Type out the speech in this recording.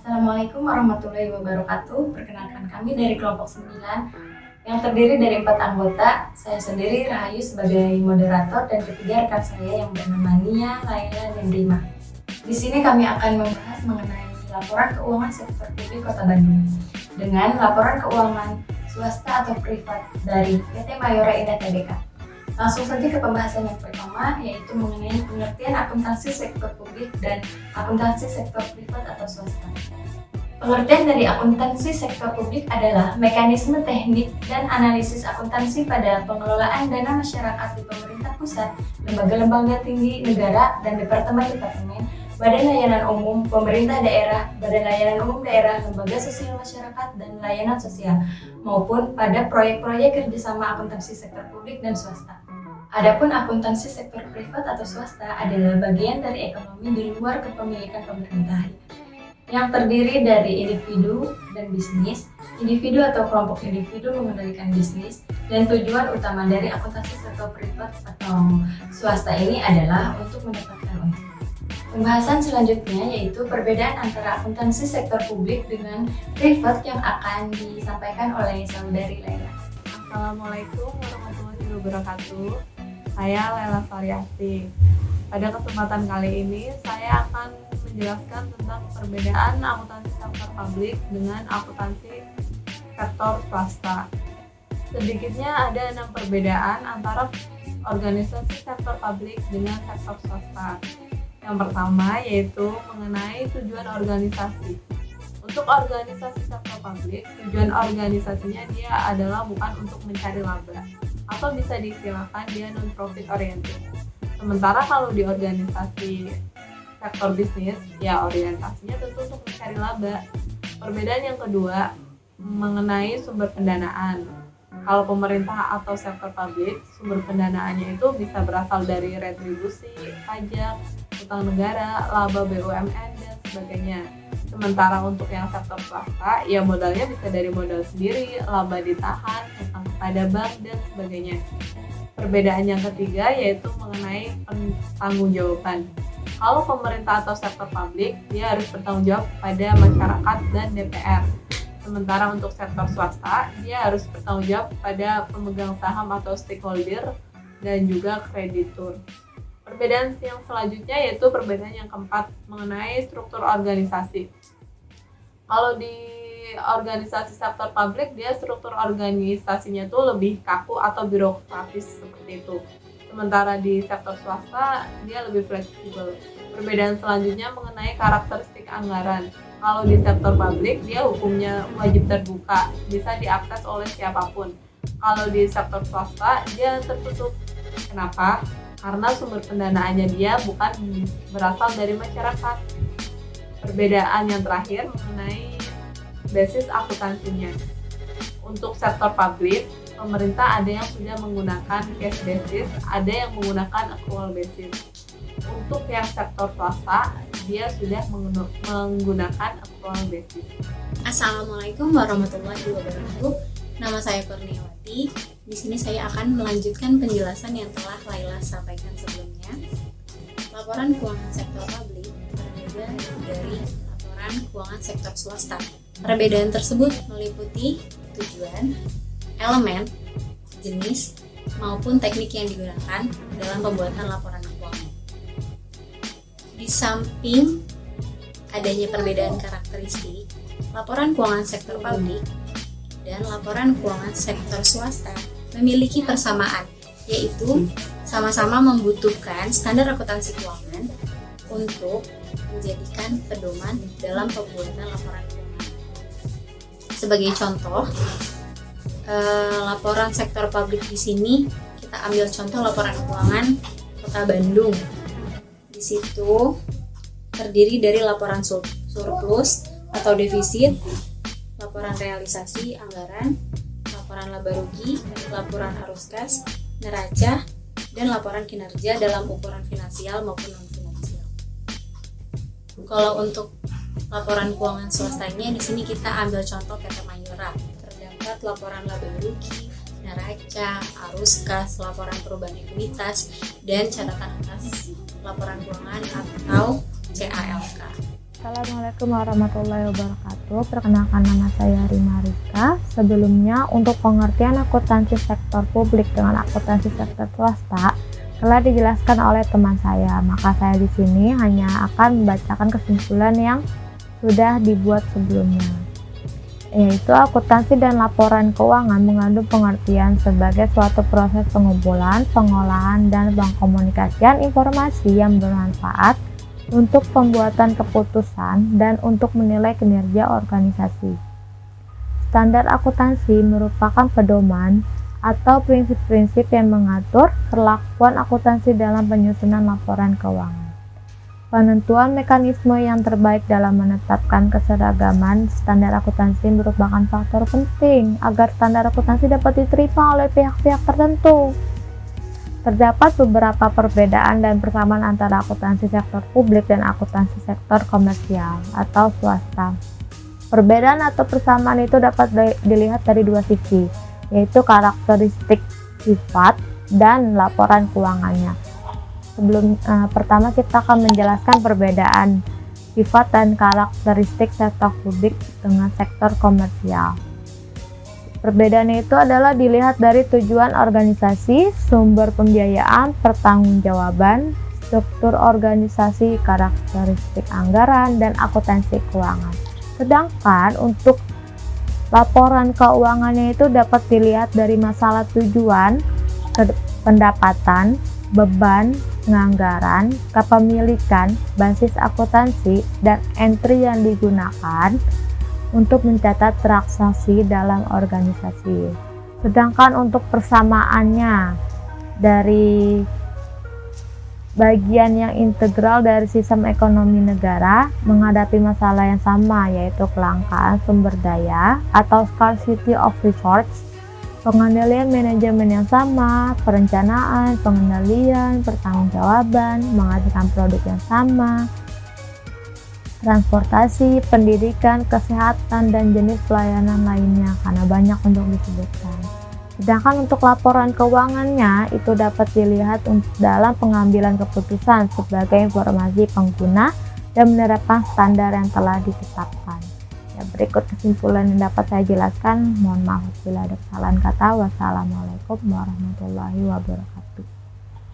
Assalamualaikum warahmatullahi wabarakatuh. Perkenalkan kami dari kelompok 9 yang terdiri dari 4 anggota. Saya sendiri Rahayu sebagai moderator dan ketiga rekan saya yang bernama Nia, Laila, dan Rima. Di sini kami akan membahas mengenai laporan keuangan sektor publik Kota Bandung dengan laporan keuangan swasta atau privat dari PT Mayora Indah Tbk. Langsung saja ke pembahasan yang pertama, yaitu mengenai pengertian akuntansi sektor publik dan akuntansi sektor privat atau swasta. Pengertian dari akuntansi sektor publik adalah mekanisme teknik dan analisis akuntansi pada pengelolaan dana masyarakat di pemerintah pusat, lembaga-lembaga tinggi negara, dan departemen-departemen, badan layanan umum, pemerintah daerah, badan layanan umum daerah, lembaga sosial masyarakat, dan layanan sosial, maupun pada proyek-proyek kerjasama akuntansi sektor publik dan swasta. Adapun akuntansi sektor privat atau swasta adalah bagian dari ekonomi di luar kepemilikan pemerintah yang terdiri dari individu dan bisnis, individu atau kelompok individu mengendalikan bisnis, dan tujuan utama dari akuntansi sektor privat atau swasta ini adalah untuk mendapatkan untung. Pembahasan selanjutnya yaitu perbedaan antara akuntansi sektor publik dengan privat yang akan disampaikan oleh saudari Laila. Assalamualaikum warahmatullahi wabarakatuh. Saya Laila Variati. Pada kesempatan kali ini saya akan menjelaskan tentang perbedaan akuntansi sektor publik dengan akuntansi sektor swasta. Sedikitnya ada 6 perbedaan antara organisasi sektor publik dengan sektor swasta. Yang pertama yaitu mengenai tujuan organisasi. Untuk organisasi sektor publik, tujuan organisasinya dia adalah bukan untuk mencari laba, atau bisa diistilahkan dia non-profit oriented. Sementara kalau di organisasi sektor bisnis, ya orientasinya tentu untuk mencari laba. Perbedaan yang kedua mengenai sumber pendanaan. Kalau pemerintah atau sektor publik, sumber pendanaannya itu bisa berasal dari retribusi, pajak, utang negara, laba BUMN, dan sebagainya. Sementara untuk yang sektor swasta, ya modalnya bisa dari modal sendiri, laba ditahan, utang kepada bank, dan sebagainya. Perbedaan yang ketiga yaitu mengenai pertanggungjawaban. Kalau pemerintah atau sektor publik, dia harus bertanggung jawab pada masyarakat dan DPR. Sementara untuk sektor swasta, dia harus bertanggung jawab pada pemegang saham atau stakeholder dan juga kreditur. Perbedaan yang selanjutnya yaitu perbedaan yang keempat mengenai struktur organisasi. Kalau di organisasi sektor publik, dia struktur organisasinya tuh lebih kaku atau birokratis seperti itu. Sementara di sektor swasta, dia lebih fleksibel. Perbedaan selanjutnya mengenai karakteristik anggaran. Kalau di sektor publik, dia hukumnya wajib terbuka, bisa diakses oleh siapapun. Kalau di sektor swasta, dia tertutup. Kenapa? Karena sumber pendanaannya dia bukan berasal dari masyarakat. Perbedaan yang terakhir mengenai basis akuntansinya. Untuk sektor publik, pemerintah ada yang sudah menggunakan cash basis, ada yang menggunakan accrual basis. Untuk yang sektor swasta, dia sudah menggunakan accrual basis. Assalamualaikum warahmatullahi wabarakatuh. Nama saya Kurniawati. Di sini saya akan melanjutkan penjelasan yang telah Laila sampaikan sebelumnya. Laporan keuangan sektor publik berbeda dari laporan keuangan sektor swasta. Perbedaan tersebut meliputi tujuan, elemen, jenis, maupun teknik yang digunakan dalam pembuatan laporan keuangan. Di samping adanya perbedaan karakteristik, laporan keuangan sektor publik dan laporan keuangan sektor swasta memiliki persamaan, yaitu sama-sama membutuhkan standar akuntansi keuangan untuk menjadikan pedoman dalam pembuatan laporan keuangan. Sebagai contoh, laporan sektor publik di sini kita ambil contoh laporan keuangan Kota Bandung. Di situ terdiri dari laporan surplus atau defisit, laporan realisasi anggaran, laporan laba rugi, laporan arus kas, neraca, dan laporan kinerja dalam ukuran finansial maupun non-finansial. Kalau untuk laporan keuangan swastanya, di sini kita ambil contoh PT Mayora. Terdapat laporan laba rugi, neraca, arus kas, laporan perubahan ekuitas, dan catatan atas laporan keuangan atau CALK. Assalamualaikum warahmatullahi wabarakatuh. Perkenalkan, nama saya Rima Rika. Sebelumnya, untuk pengertian akuntansi sektor publik dengan akuntansi sektor swasta telah dijelaskan oleh teman saya. Maka saya di sini hanya akan membacakan kesimpulan yang sudah dibuat sebelumnya. Yaitu akuntansi dan laporan keuangan mengandung pengertian sebagai suatu proses pengumpulan, pengolahan, dan pengkomunikasian informasi yang bermanfaat untuk pembuatan keputusan dan untuk menilai kinerja organisasi. Standar akuntansi merupakan pedoman atau prinsip-prinsip yang mengatur perlakuan akuntansi dalam penyusunan laporan keuangan. Penentuan mekanisme yang terbaik dalam menetapkan keseragaman standar akuntansi merupakan faktor penting agar standar akuntansi dapat diterima oleh pihak-pihak tertentu. Terdapat beberapa perbedaan dan persamaan antara akuntansi sektor publik dan akuntansi sektor komersial atau swasta. Perbedaan atau persamaan itu dapat dilihat dari dua sisi, yaitu karakteristik sifat dan laporan keuangannya. Pertama kita akan menjelaskan perbedaan sifat dan karakteristik sektor publik dengan sektor komersial. Perbedaannya itu adalah dilihat dari tujuan organisasi, sumber pembiayaan, pertanggungjawaban, struktur organisasi, karakteristik anggaran, dan akuntansi keuangan. Sedangkan untuk laporan keuangannya itu dapat dilihat dari masalah tujuan, pendapatan, beban, penganggaran, kepemilikan, basis akuntansi, dan entry yang digunakan untuk mencatat transaksi dalam organisasi. Sedangkan untuk persamaannya dari bagian yang integral dari sistem ekonomi negara menghadapi masalah yang sama, yaitu kelangkaan sumber daya atau scarcity of resource, pengendalian manajemen yang sama, perencanaan, pengendalian, pertanggungjawaban, menghasilkan produk yang sama, transportasi, pendidikan, kesehatan, dan jenis pelayanan lainnya, karena banyak untuk disebutkan. Sedangkan untuk laporan keuangannya itu dapat dilihat dalam pengambilan keputusan sebagai informasi pengguna dan menerapkan standar yang telah ditetapkan. Berikut kesimpulan yang dapat saya jelaskan. Mohon maaf bila ada kesalahan kata. Wassalamualaikum warahmatullahi wabarakatuh.